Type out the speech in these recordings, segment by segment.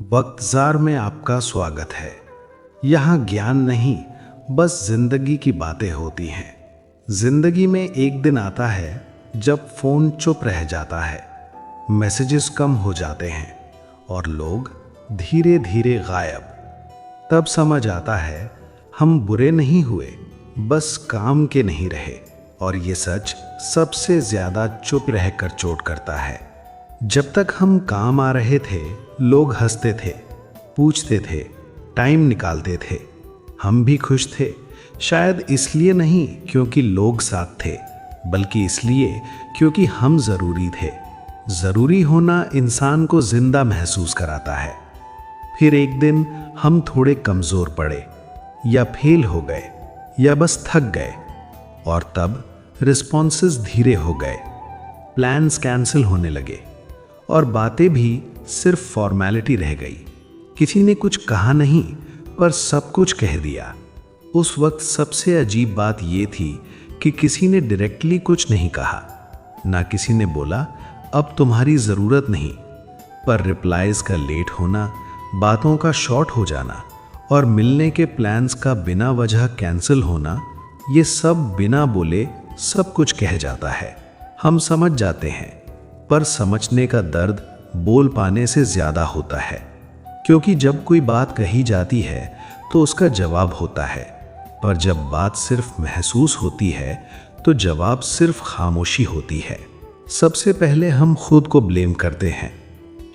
वक्तज़ार में आपका स्वागत है। यहाँ ज्ञान नहीं, बस जिंदगी की बातें होती हैं। जिंदगी में एक दिन आता है जब फ़ोन चुप रह जाता है, मैसेजेस कम हो जाते हैं और लोग धीरे धीरे गायब। तब समझ आता है हम बुरे नहीं हुए, बस काम के नहीं रहे। और ये सच सबसे ज़्यादा चुप रहकर चोट करता है। जब तक हम काम आ रहे थे, लोग हंसते थे, पूछते थे, टाइम निकालते थे। हम भी खुश थे, शायद इसलिए नहीं क्योंकि लोग साथ थे, बल्कि इसलिए क्योंकि हम ज़रूरी थे। ज़रूरी होना इंसान को ज़िंदा महसूस कराता है। फिर एक दिन हम थोड़े कमज़ोर पड़े, या फेल हो गए, या बस थक गए, और तब रिस्पॉन्सेस धीरे हो गए, प्लान्स कैंसिल होने लगे और बातें भी सिर्फ फॉर्मेलिटी रह गई। किसी ने कुछ कहा नहीं, पर सब कुछ कह दिया। उस वक्त सबसे अजीब बात ये थी कि किसी ने डायरेक्टली कुछ नहीं कहा, ना किसी ने बोला अब तुम्हारी ज़रूरत नहीं, पर रिप्लाईज का लेट होना, बातों का शॉर्ट हो जाना और मिलने के प्लान्स का बिना वजह कैंसिल होना, ये सब बिना बोले सब कुछ कह जाता है। हम समझ जाते हैं, पर समझने का दर्द बोल पाने से ज़्यादा होता है। क्योंकि जब कोई बात कही जाती है तो उसका जवाब होता है, पर जब बात सिर्फ महसूस होती है तो जवाब सिर्फ खामोशी होती है। सबसे पहले हम खुद को ब्लेम करते हैं।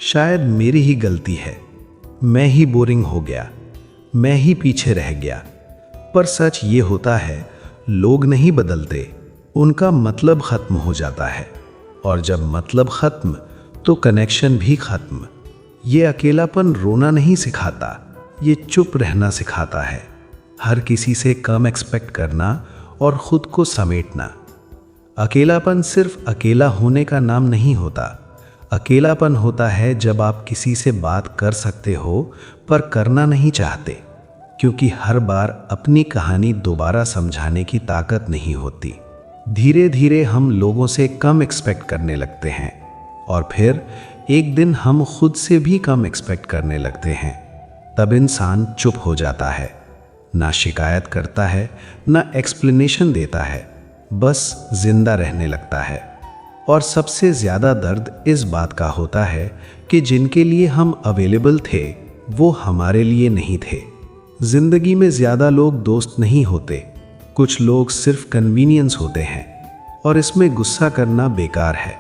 शायद मेरी ही गलती है, मैं ही बोरिंग हो गया, मैं ही पीछे रह गया। पर सच ये होता है, लोग नहीं बदलते, उनका मतलब ख़त्म हो जाता है। और जब मतलब ख़त्म तो कनेक्शन भी ख़त्म। ये अकेलापन रोना नहीं सिखाता, ये चुप रहना सिखाता है। हर किसी से कम एक्सपेक्ट करना और ख़ुद को समेटना। अकेलापन सिर्फ अकेला होने का नाम नहीं होता। अकेलापन होता है जब आप किसी से बात कर सकते हो पर करना नहीं चाहते, क्योंकि हर बार अपनी कहानी दोबारा समझाने की ताकत नहीं होती। धीरे धीरे हम लोगों से कम एक्सपेक्ट करने लगते हैं और फिर एक दिन हम खुद से भी कम एक्सपेक्ट करने लगते हैं। तब इंसान चुप हो जाता है, ना शिकायत करता है, ना एक्सप्लेनेशन देता है, बस जिंदा रहने लगता है। और सबसे ज़्यादा दर्द इस बात का होता है कि जिनके लिए हम अवेलेबल थे वो हमारे लिए नहीं थे। जिंदगी में ज़्यादा लोग दोस्त नहीं होते, कुछ लोग सिर्फ कन्वीनियंस होते हैं, और इसमें गुस्सा करना बेकार है।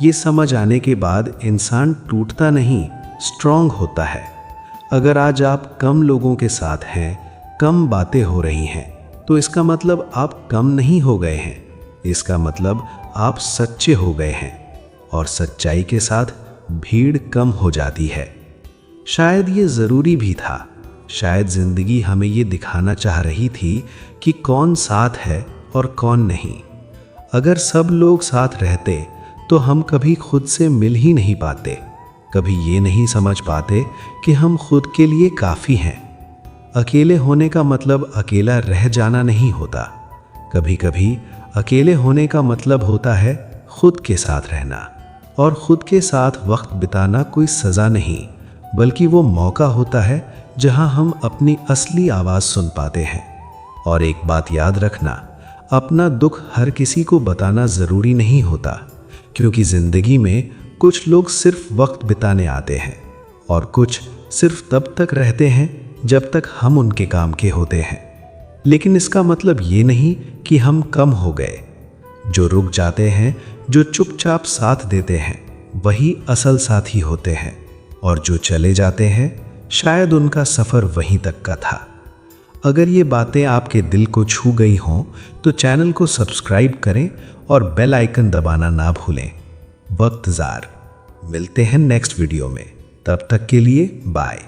ये समझ आने के बाद इंसान टूटता नहीं, स्ट्रांग होता है। अगर आज आप कम लोगों के साथ हैं, कम बातें हो रही हैं, तो इसका मतलब आप कम नहीं हो गए हैं, इसका मतलब आप सच्चे हो गए हैं। और सच्चाई के साथ भीड़ कम हो जाती है। शायद ये ज़रूरी भी था। शायद ज़िंदगी हमें ये दिखाना चाह रही थी कि कौन साथ है और कौन नहीं। अगर सब लोग साथ रहते तो हम कभी खुद से मिल ही नहीं पाते, कभी ये नहीं समझ पाते कि हम खुद के लिए काफ़ी हैं। अकेले होने का मतलब अकेला रह जाना नहीं होता। कभी कभी अकेले होने का मतलब होता है खुद के साथ रहना। और खुद के साथ वक्त बिताना कोई सज़ा नहीं, बल्कि वो मौका होता है जहां हम अपनी असली आवाज़ सुन पाते हैं। और एक बात याद रखना, अपना दुख हर किसी को बताना ज़रूरी नहीं होता, क्योंकि ज़िंदगी में कुछ लोग सिर्फ वक्त बिताने आते हैं और कुछ सिर्फ तब तक रहते हैं जब तक हम उनके काम के होते हैं। लेकिन इसका मतलब ये नहीं कि हम कम हो गए। जो रुक जाते हैं, जो चुपचाप साथ देते हैं, वही असल साथी होते हैं। और जो चले जाते हैं, शायद उनका सफ़र वहीं तक का था। अगर ये बातें आपके दिल को छू गई हों तो चैनल को सब्सक्राइब करें और बेल आइकन दबाना ना भूलें। वक्तज़ार, मिलते हैं नेक्स्ट वीडियो में। तब तक के लिए बाय।